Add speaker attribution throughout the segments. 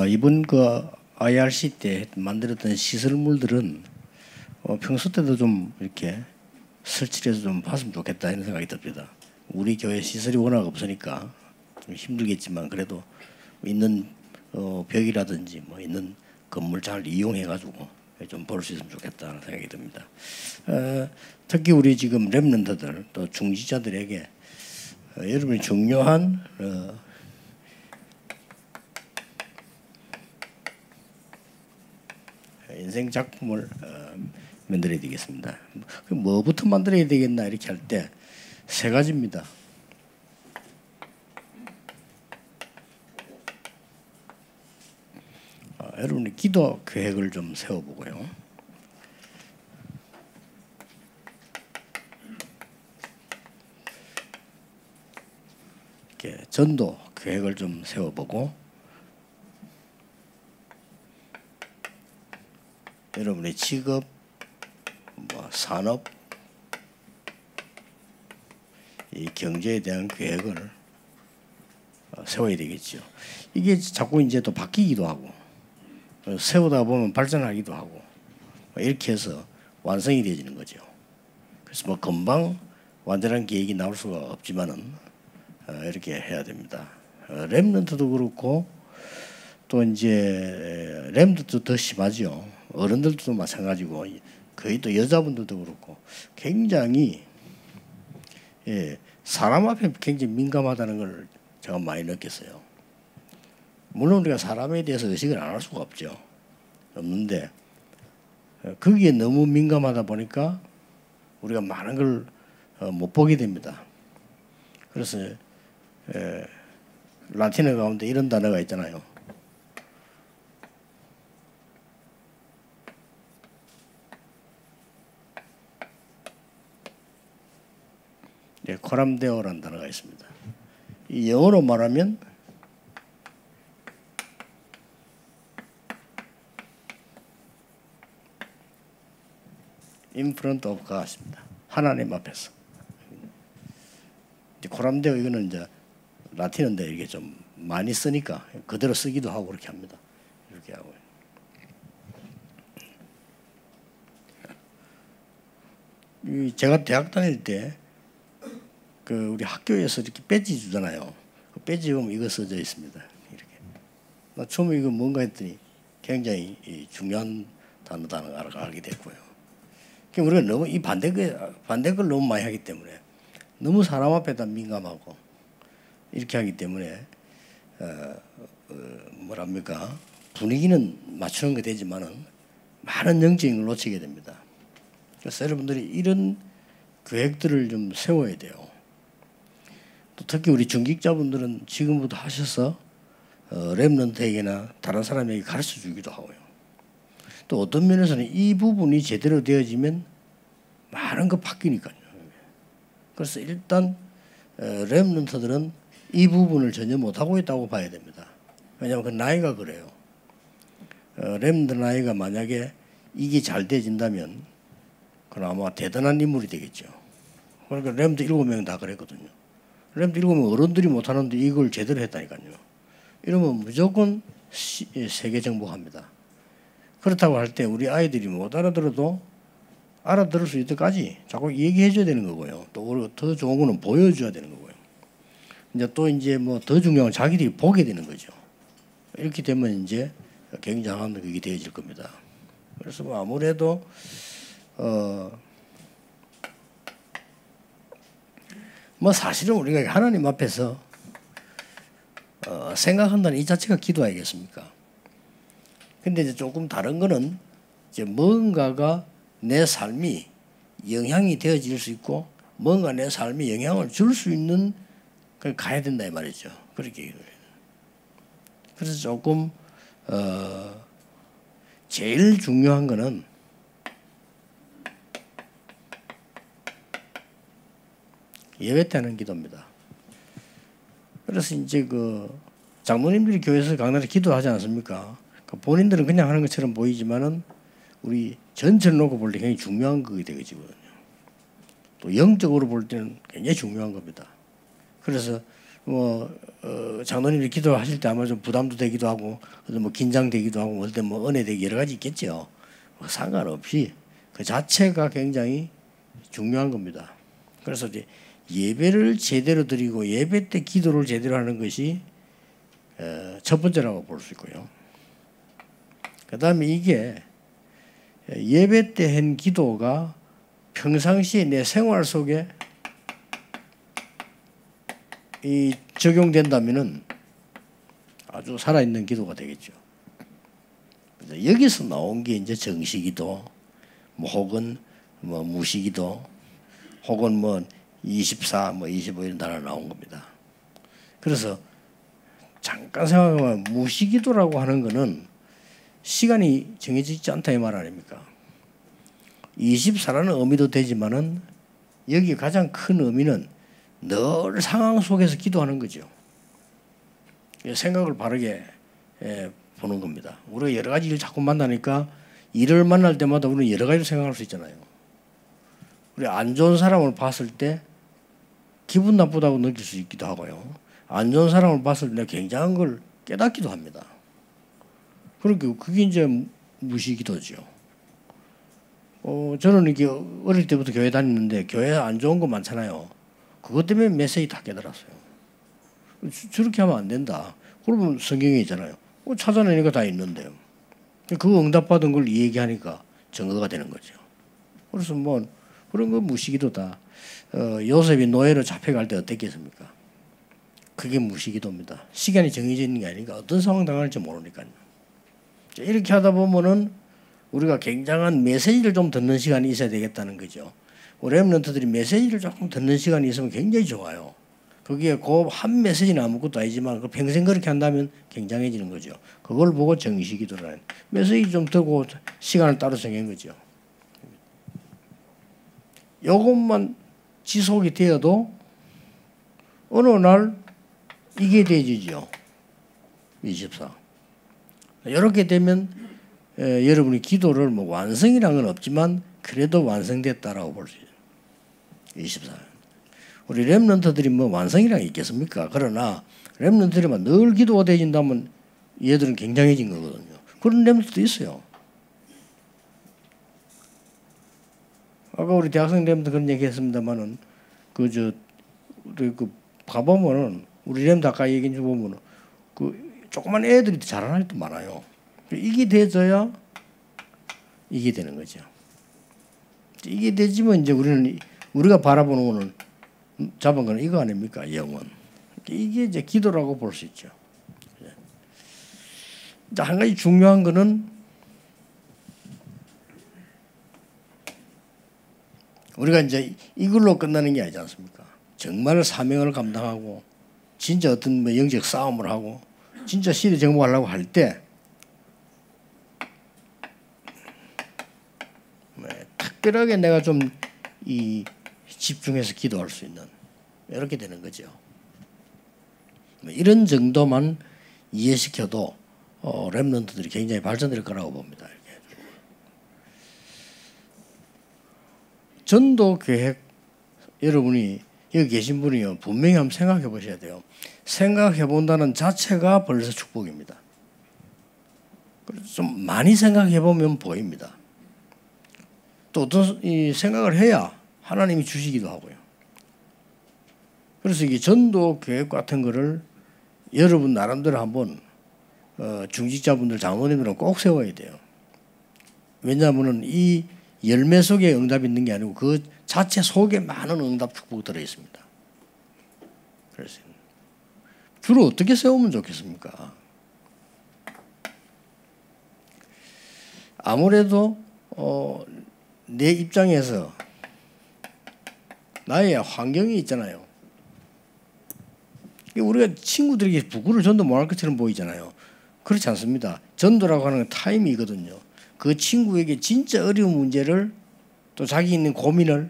Speaker 1: 이번 그 IRC 때 만들었던 시설물들은 평소 때도 좀 이렇게 설치해서 좀 봤으면 좋겠다 이런 생각이 듭니다. 우리 교회 시설이 워낙 없으니까 좀 힘들겠지만 그래도 있는 벽이라든지 뭐 있는 건물 잘 이용해 가지고 좀 볼 수 있으면 좋겠다는 생각이 듭니다. 특히 우리 지금 렘넌트들 또 중지자들에게 여러분이 중요한 인생 작품을 만들어야 되겠습니다. 뭐부터 만들어야 되겠나 이렇게 할 때 세 가지입니다. 여러분이 기도 계획을 좀 세워보고요. 이렇게 전도 계획을 좀 세워보고 여러분의 직업, 산업, 이 경제에 대한 계획을 세워야 되겠죠. 이게 자꾸 이제 또 바뀌기도 하고 세우다 보면 발전하기도 하고 이렇게 해서 완성이 되어지는 거죠. 그래서 뭐 금방 완전한 계획이 나올 수가 없지만은 이렇게 해야 됩니다. 렘넌트도 그렇고 또 이제 렘넌트도 더 심하죠. 어른들도 마찬가지고 거의 또 여자분들도 그렇고 굉장히 사람 앞에 굉장히 민감하다는 걸 제가 많이 느꼈어요. 물론 우리가 사람에 대해서 의식을 안 할 수가 없는데 거기에 너무 민감하다 보니까 우리가 많은 걸 못 보게 됩니다. 그래서 라틴어 가운데 이런 단어가 있잖아요. 코람데오라는 단어가 있습니다. 이 영어로 말하면 in front of God입니다. 하나님 앞에서. 코람데오 이거는 이제 라틴어인데 이게 좀 많이 쓰니까 그대로 쓰기도 하고 그렇게 합니다. 이렇게 하고. 제가 대학 다닐 때 그 우리 학교에서 이렇게 배지 주잖아요. 그 배지 보면 이거 써져 있습니다. 이렇게. 나 처음에 이거 뭔가 했더니 굉장히 중요한 단어다는 걸 알게 됐고요. 우리가 너무 이 반대 걸 너무 많이 하기 때문에 너무 사람 앞에다 민감하고 이렇게 하기 때문에 뭐랍니까 분위기는 맞추는 게 되지만은 많은 영적인 걸 놓치게 됩니다. 그래서 여러분들이 이런 계획들을 좀 세워야 돼요. 또 특히 우리 중직자분들은 지금부터 하셔서 렘넌트에게나 다른 사람에게 가르쳐 주기도 하고요. 또 어떤 면에서는 이 부분이 제대로 되어지면 많은 거 바뀌니까요. 그래서 일단 렘넌트들은 이 부분을 전혀 못하고 있다고 봐야 됩니다. 왜냐하면 그 나이가 그래요. 렘넌트 나이가 만약에 이게 잘 되어진다면 그럼 아마 대단한 인물이 되겠죠. 그러니까 렘넌트 7명 다 그랬거든요. 렘넌트 7명 어른들이 못하는데 이걸 제대로 했다니까요. 이러면 무조건 세계 정복합니다. 그렇다고 할 때 우리 아이들이 못 알아들어도 알아들을 수 있을까지 자꾸 얘기해 줘야 되는 거고요. 또 더 좋은 거는 보여줘야 되는 거고요. 이제 뭐 더 중요한 건 자기들이 보게 되는 거죠. 이렇게 되면 이제 굉장한 그게 되어질 겁니다. 그래서 뭐 아무래도 뭐 사실은 우리가 하나님 앞에서 생각한다는 이 자체가 기도 아니겠습니까? 근데 이제 조금 다른 거는 이제 뭔가가 내 삶이 영향이 되어질 수 있고 뭔가 내 삶에 영향을 줄 수 있는 걸 가야 된다 이 말이죠. 그렇게 그래서 조금 제일 중요한 거는 예배 때 하는 기도입니다. 그래서 이제 그 장로님들이 교회에서 강단에 기도하지 않습니까? 본인들은 그냥 하는 것처럼 보이지만은 우리 전체를 놓고 볼 때 굉장히 중요한 그게 되거든요. 또 영적으로 볼 때는 굉장히 중요한 겁니다. 그래서 장로님이 기도하실 때 아마 좀 부담도 되기도 하고 뭐 긴장되기도 하고 어떨 때뭐 은혜되기 여러 가지 있겠죠. 상관없이 그 자체가 굉장히 중요한 겁니다. 그래서 이제 예배를 제대로 드리고 예배 때 기도를 제대로 하는 것이 첫 번째라고 볼 수 있고요. 그 다음에 이게 예배 때 한 기도가 평상시에 내 생활 속에 이 적용된다면은 아주 살아있는 기도가 되겠죠. 여기서 나온 게 이제 정시기도, 뭐 혹은 뭐 무시기도, 혹은 뭐 24, 뭐 25 이런 단어 나온 겁니다. 그래서 잠깐 생각해보면 무시기도라고 하는 거는 시간이 정해져 있지 않다 이 말 아닙니까? 24라는 의미도 되지만은 여기 가장 큰 의미는 늘 상황 속에서 기도하는 거죠. 생각을 바르게 보는 겁니다. 우리가 여러 가지 일을 자꾸 만나니까 일을 만날 때마다 우리는 여러 가지로 생각할 수 있잖아요. 우리 안 좋은 사람을 봤을 때 기분 나쁘다고 느낄 수 있기도 하고요. 안 좋은 사람을 봤을 때 굉장한 걸 깨닫기도 합니다. 그러니까 그게 이제 무시기도죠. 저는 이렇게 어릴 때부터 교회 다니는데 교회 안 좋은 거 많잖아요. 그것 때문에 메시지 다 깨달았어요. 저렇게 하면 안 된다. 그러면 성경에 있잖아요. 찾아내니까 다 있는데요. 그 응답받은 걸 얘기하니까 증거가 되는 거죠. 그래서 뭐 그런 거 무시기도다. 요셉이 노예로 잡혀갈 때 어땠겠습니까? 그게 무시기도입니다. 시간이 정해져 있는 게 아니니까 어떤 상황 당할지 모르니까요. 이렇게 하다 보면은 우리가 굉장한 메시지를 좀 듣는 시간이 있어야 되겠다는 거죠. 우리 랩런트들이 메시지를 조금 듣는 시간이 있으면 굉장히 좋아요. 거기에 그 한 메시지는 아무것도 아니지만 그 평생 그렇게 한다면 굉장해지는 거죠. 그걸 보고 정시기도라는 메시지 좀 듣고 시간을 따로 정한 거죠. 이것만 지속이 되어도 어느 날 이게 되지죠. 24. 이렇게 되면 여러분이 기도를 뭐 완성이라는 건 없지만 그래도 완성됐다라고 볼 수 있어요. 24. 우리 렘넌트들이 뭐 완성이란 게 있겠습니까? 그러나 렘넌트들이만 늘 기도가 되어진다면 얘들은 굉장해진 거거든요. 그런 렘넌트도 있어요. 아까 우리 대학생 렘넌트 그런 얘기 했습니다만은 가보면은 우리 렘넌트 아까 얘기 좀 보면은 조그만 애들이 자라날 때도 많아요. 이게 돼져야 이게 되는 거죠. 이게 되지만 이제 우리가 바라보는 거는 잡은 거는 이거 아닙니까? 영원. 이게 이제 기도라고 볼 수 있죠. 한 가지 중요한 거는 우리가 이제 이걸로 끝나는 게 아니지 않습니까? 정말 사명을 감당하고 진짜 어떤 뭐 영적 싸움을 하고 진짜 시대 정복하려고 할 때 특별하게 내가 좀 집중해서 기도할 수 있는 이렇게 되는 거죠. 이런 정도만 이해시켜도 렘넌트들이 굉장히 발전될 거라고 봅니다. 이렇게. 전도 계획 여러분이 여기 계신 분이요 분명히 한번 생각해 보셔야 돼요. 생각해 본다는 자체가 벌써 축복입니다. 좀 많이 생각해 보면 보입니다. 또 어떤 생각을 해야 하나님이 주시기도 하고요. 그래서 이게 전도 계획 같은 거를 여러분 나름대로 한번 중직자분들 장로님들은 꼭 세워야 돼요. 왜냐하면 이 열매 속에 응답이 있는 게 아니고 그 자체 속에 많은 응답 축복이 들어 있습니다. 그래서 주로 어떻게 세우면 좋겠습니까? 아무래도 내 입장에서 나의 환경이 있잖아요. 우리가 친구들에게 부구를 전도 못할 것처럼 보이잖아요. 그렇지 않습니다. 전도라고 하는 건 타임이거든요. 그 친구에게 진짜 어려운 문제를 또 자기 있는 고민을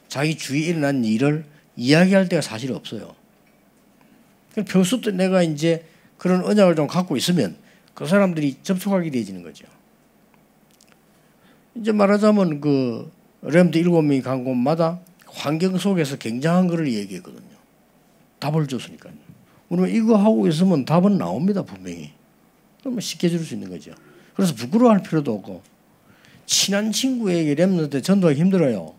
Speaker 1: 자기 주위에 일어난 일을 이야기할 때가 사실 없어요. 평소 때 내가 이제 그런 언약을 좀 갖고 있으면 그 사람들이 접촉하게 되어지는 거죠. 이제 말하자면 렘드 7명이 간 곳마다 환경 속에서 굉장한 것을 얘기했거든요. 답을 줬으니까요. 우리가 이거 하고 있으면 답은 나옵니다, 분명히. 그러면 쉽게 줄 수 있는 거죠. 그래서 부끄러워할 필요도 없고, 친한 친구에게 랩런트 전도하기 힘들어요.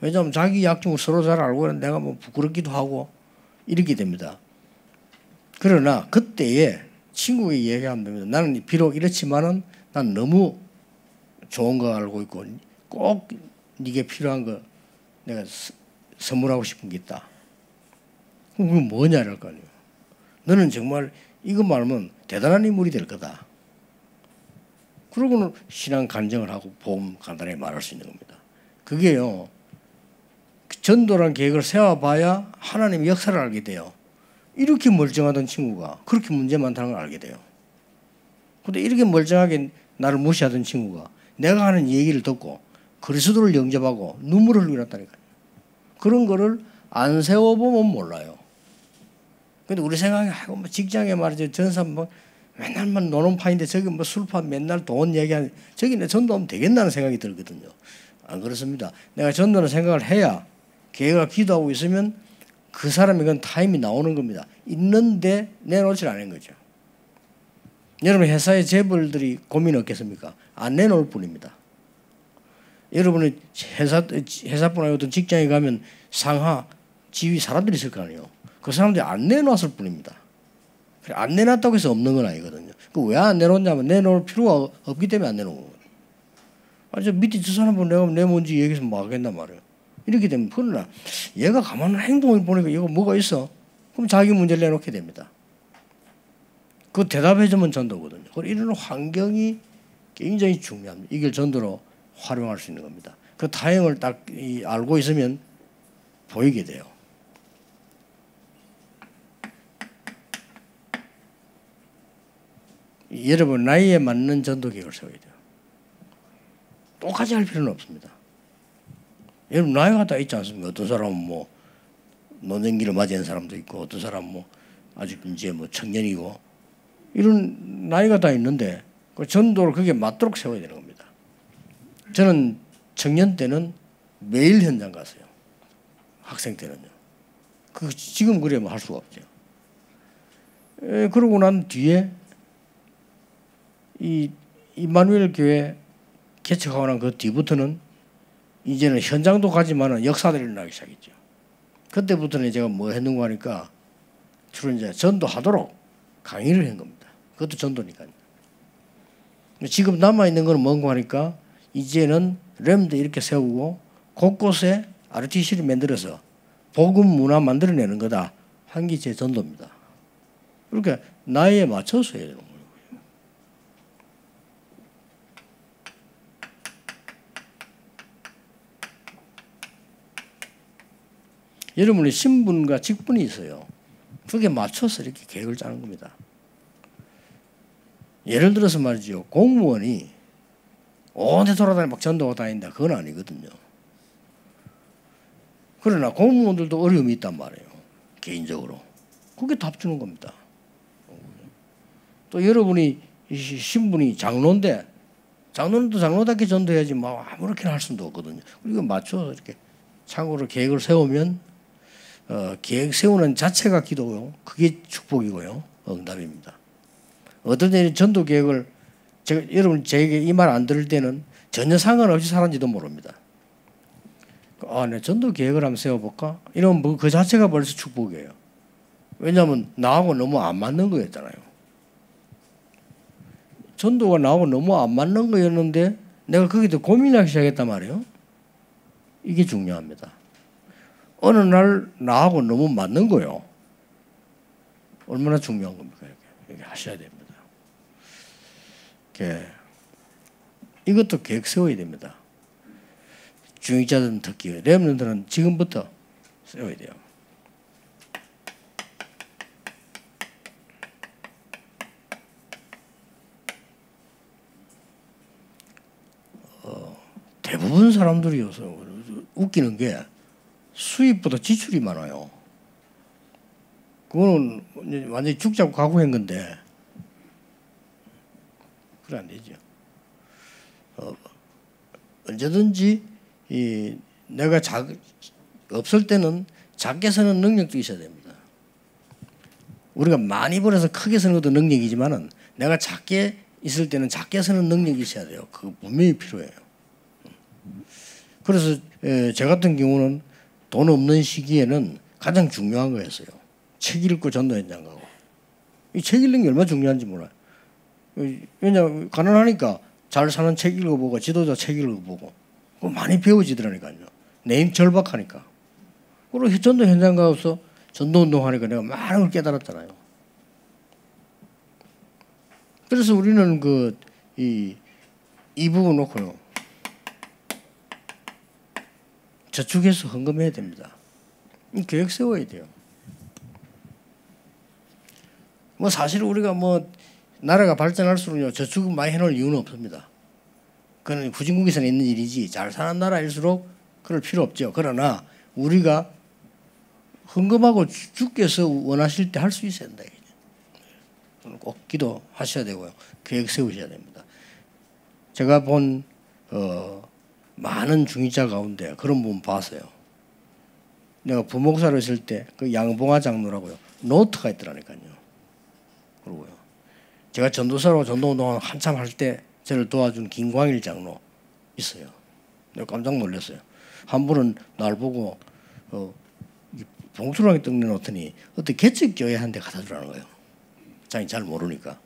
Speaker 1: 왜냐하면 자기 약점을 서로 잘 알고 있는데 내가 뭐 부끄럽기도 하고 이렇게 됩니다. 그러나 그때에 친구에게 얘기하면 됩니다. 나는 비록 이렇지만은 난 너무 좋은 거 알고 있고 꼭 네게 필요한 거 내가 선물하고 싶은 게 있다. 그럼 그게 뭐냐 이럴 거 아니에요. 너는 정말 이것만 알면 대단한 인물이 될 거다. 그러고는 신앙 간증을 하고 복음 간단하게 말할 수 있는 겁니다. 그게요. 전도란 계획을 세워봐야 하나님의 역사를 알게 돼요. 이렇게 멀쩡하던 친구가 그렇게 문제 많다는 걸 알게 돼요. 근데 이렇게 멀쩡하게 나를 무시하던 친구가 내가 하는 얘기를 듣고 그리스도를 영접하고 눈물을 흘리고 났다니까요. 그런 거를 안 세워보면 몰라요. 근데 우리 생각에 아이고 뭐 직장에 말이죠. 전사 뭐 맨날만 노는 파인데 저기 뭐 술판 맨날 돈 얘기하는 저기 내 전도하면 되겠다는 생각이 들거든요. 안 그렇습니다. 내가 전도는 생각을 해야 계획을 기도하고 있으면 그 사람이 그건 타임이 나오는 겁니다. 있는데 내놓지 않은 거죠. 여러분 회사의 재벌들이 고민 없겠습니까? 안 내놓을 뿐입니다. 여러분이 회사뿐 아니고 어떤 직장에 가면 상하, 지위 사람들이 있을 거 아니에요. 그 사람들이 안 내놨을 뿐입니다. 안 내놨다고 해서 없는 건 아니거든요. 그 왜 안 내놓냐면 내놓을 필요가 없기 때문에 안 내놓은 거거든요. 아니, 저 밑에 저 사람 보고 내가 뭔지 얘기해서 뭐 하겠단 말이에요. 이렇게 되면 그러나 얘가 가만한 행동을 보니까 이거 뭐가 있어? 그럼 자기 문제를 내놓게 됩니다. 그 대답해주면 전도거든요. 이런 환경이 굉장히 중요합니다. 이걸 전도로 활용할 수 있는 겁니다. 그 타임을 딱 알고 있으면 보이게 돼요. 여러분 나이에 맞는 전도 계획을 세워야 돼요. 똑같이 할 필요는 없습니다. 여러분 나이가 다 있지 않습니까? 어떤 사람은 뭐 노년기를 맞이한 사람도 있고 어떤 사람은 뭐 아직 이제 뭐 청년이고 이런 나이가 다 있는데 그 전도를 그게 맞도록 세워야 되는 겁니다. 저는 청년 때는 매일 현장 갔어요. 학생 때는요. 그 지금 그러면 할 수가 없죠. 그러고 난 뒤에 이 임마누엘 교회 개척하고 난 그 뒤부터는 이제는 현장도 가지만은 역사들이 일어나기 시작했죠. 그때부터는 제가 뭐 했는가 하니까 주로 이제 전도하도록 강의를 한 겁니다. 그것도 전도니까요. 지금 남아있는 건 뭔가 하니까 이제는 렘도 이렇게 세우고 곳곳에 RTC를 만들어서 복음 문화 만들어내는 거다. 한 게 제 전도입니다. 그러니까 나이에 맞춰서 해야 되는 거예요. 여러분의 신분과 직분이 있어요. 그게 맞춰서 이렇게 계획을 짜는 겁니다. 예를 들어서 말이죠. 공무원이 온데 돌아다니고 막 전도하고 다닌다. 그건 아니거든요. 그러나 공무원들도 어려움이 있단 말이에요. 개인적으로. 그게 답 주는 겁니다. 또 여러분이 신분이 장로인데 장로도 장로답게 전도해야지 뭐 아무렇게나 할 수도 없거든요. 그리고 맞춰서 이렇게 참고로 계획을 세우면 계획 세우는 자체가 기도요. 그게 축복이고요. 응답입니다. 어떤 때는 전도 계획을 여러분 제게 이 말 안 들을 때는 전혀 상관없이 살았는지도 모릅니다. 내 전도 계획을 한번 세워볼까? 이러면 뭐 그 자체가 벌써 축복이에요. 왜냐하면 나하고 너무 안 맞는 거였잖아요. 전도가 나하고 너무 안 맞는 거였는데 내가 거기서 고민하기 시작했단 말이에요. 이게 중요합니다. 어느 날 나하고 너무 맞는 거요. 얼마나 중요한 겁니까? 이렇게 하셔야 됩니다. 이것도 계획 세워야 됩니다. 중직자들은 특히 렘넌트는 지금부터 세워야 돼요. 대부분 사람들이 요새 웃기는 게 수입보다 지출이 많아요. 그거는 완전히 죽자고 각오한 건데 그래 안 되죠. 언제든지 내가 없을 때는 작게 서는 능력도 있어야 됩니다. 우리가 많이 벌어서 크게 쓰는 것도 능력이지만은 내가 작게 있을 때는 작게 쓰는 능력이 있어야 돼요. 그거 분명히 필요해요. 그래서 제 같은 경우는 돈 없는 시기에는 가장 중요한 거였어요. 책 읽고 전도 현장 가고. 이 책 읽는 게 얼마나 중요한지 몰라요. 왜냐하면 가난하니까 잘 사는 책 읽어보고 지도자 책 읽어보고 많이 배워지더라니까요. 내 힘 절박하니까. 그리고 전도 현장 가서 전도 운동하니까 내가 많은 걸 깨달았잖아요. 그래서 우리는 이 부분 놓고요. 저축해서 헌금해야 됩니다. 계획 세워야 돼요. 뭐 사실 우리가 뭐 나라가 발전할수록요 저축은 많이 해놓을 이유는 없습니다. 그건 후진국에서는 있는 일이지 잘 사는 나라일수록 그럴 필요 없죠. 그러나 우리가 헌금하고 주께서 원하실 때 할 수 있어야 된다. 꼭 기도하셔야 되고요. 계획 세우셔야 됩니다. 제가 본 많은 중위자 가운데 그런 분 봤어요. 내가 부목사로 있을 때 그 양봉화 장로라고요. 노트가 있더라니까요. 그러고요. 제가 전도사로 전도운동 한참 할 때 저를 도와준 김광일 장로 있어요. 내가 깜짝 놀랐어요. 한 분은 날 보고 봉투랑에 떡 내놓더니 어떤 개척교회 한 대 갖다 주라는 거예요. 자기 잘 모르니까.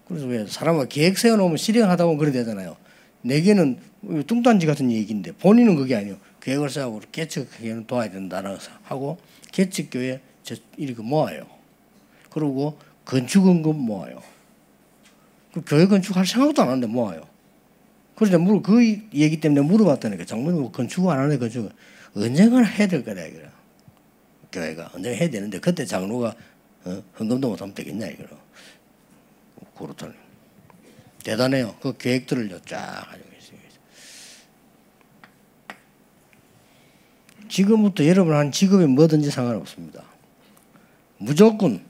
Speaker 1: 그래서 왜 사람은 계획 세워놓으면 실행하다 보면 그래 되잖아요. 내게는 뚱딴지 같은 얘기인데 본인은 그게 아니에요. 계획을 세우고 개척교회는 도와야 된다는 하고 개척교회 이렇게 모아요. 그리고 건축원금 모아요. 그 교회 건축할 생각도 안 하는데 모아요. 그래서 그 얘기 때문에 물어봤다니까. 장모님 뭐 건축 안 하네 건축. 언젠가는 해야 될 거다 이거야. 교회가 언젠가 해야 되는데 그때 장로가 헌금도 못하면 되겠냐 이거로. 그렇더니 대단해요. 그 계획들을 쫙 가지고 있어요. 지금부터 여러분 한 직업이 뭐든지 상관없습니다. 무조건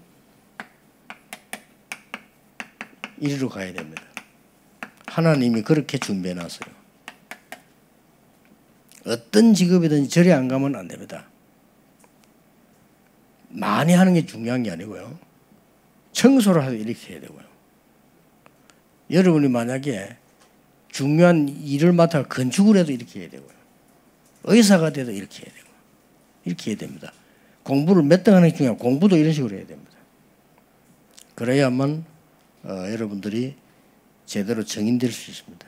Speaker 1: 이리로 가야 됩니다. 하나님이 그렇게 준비해놨어요. 어떤 직업이든지 절에 안 가면 안 됩니다. 많이 하는 게 중요한 게 아니고요. 청소를 하도 이렇게 해야 되고요. 여러분이 만약에 중요한 일을 맡아 건축을 해도 이렇게 해야 되고요. 의사가 돼도 이렇게 해야 되고 이렇게 해야 됩니다. 공부를 몇 등 하는 게 중요하고 공부도 이런 식으로 해야 됩니다. 그래야만 여러분들이 제대로 정인될 수 있습니다.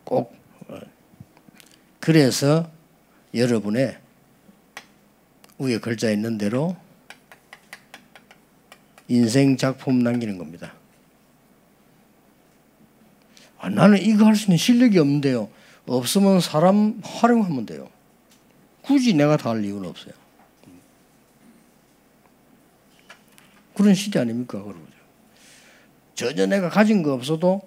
Speaker 1: 꼭 그래서 여러분의 위에 글자 있는 대로 인생 작품 남기는 겁니다. 나는 이거 할 수 있는 실력이 없는데요. 없으면 사람 활용하면 돼요. 굳이 내가 다 할 이유는 없어요. 그런 시대 아닙니까? 그러죠. 전혀 내가 가진 거 없어도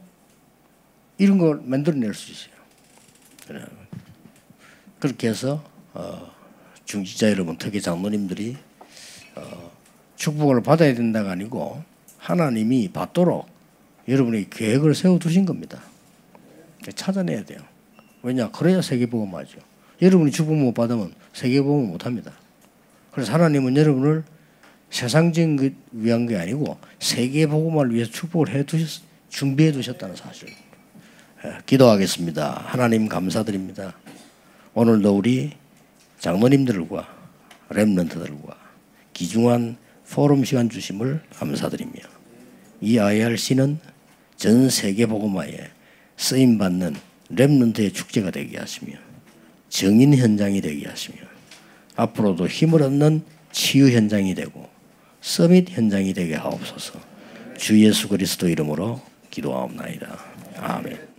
Speaker 1: 이런 걸 만들어낼 수 있어요. 그렇게 해서 중지자 여러분, 특히 장로님들이 축복을 받아야 된다가 아니고 하나님이 받도록 여러분이 계획을 세워두신 겁니다. 찾아내야 돼요. 왜냐? 그래야 세계복음하죠. 여러분이 축복 못 받으면 세계복음 못합니다. 그래서 하나님은 여러분을 세상적인 것 위한 게 아니고 세계복음을 위해서 축복을 준비해 두셨다는 사실. 기도하겠습니다. 하나님 감사드립니다. 오늘도 우리 장로님들과 렘넌트들과 귀중한 포럼 시간 주심을 감사드리며 이 IRC는 전 세계 복음화에 쓰임받는 렘넌트의 축제가 되게 하시며 정인 현장이 되게 하시며 앞으로도 힘을 얻는 치유 현장이 되고 서밋 현장이 되게 하옵소서. 주 예수 그리스도 이름으로 기도하옵나이다. 아멘.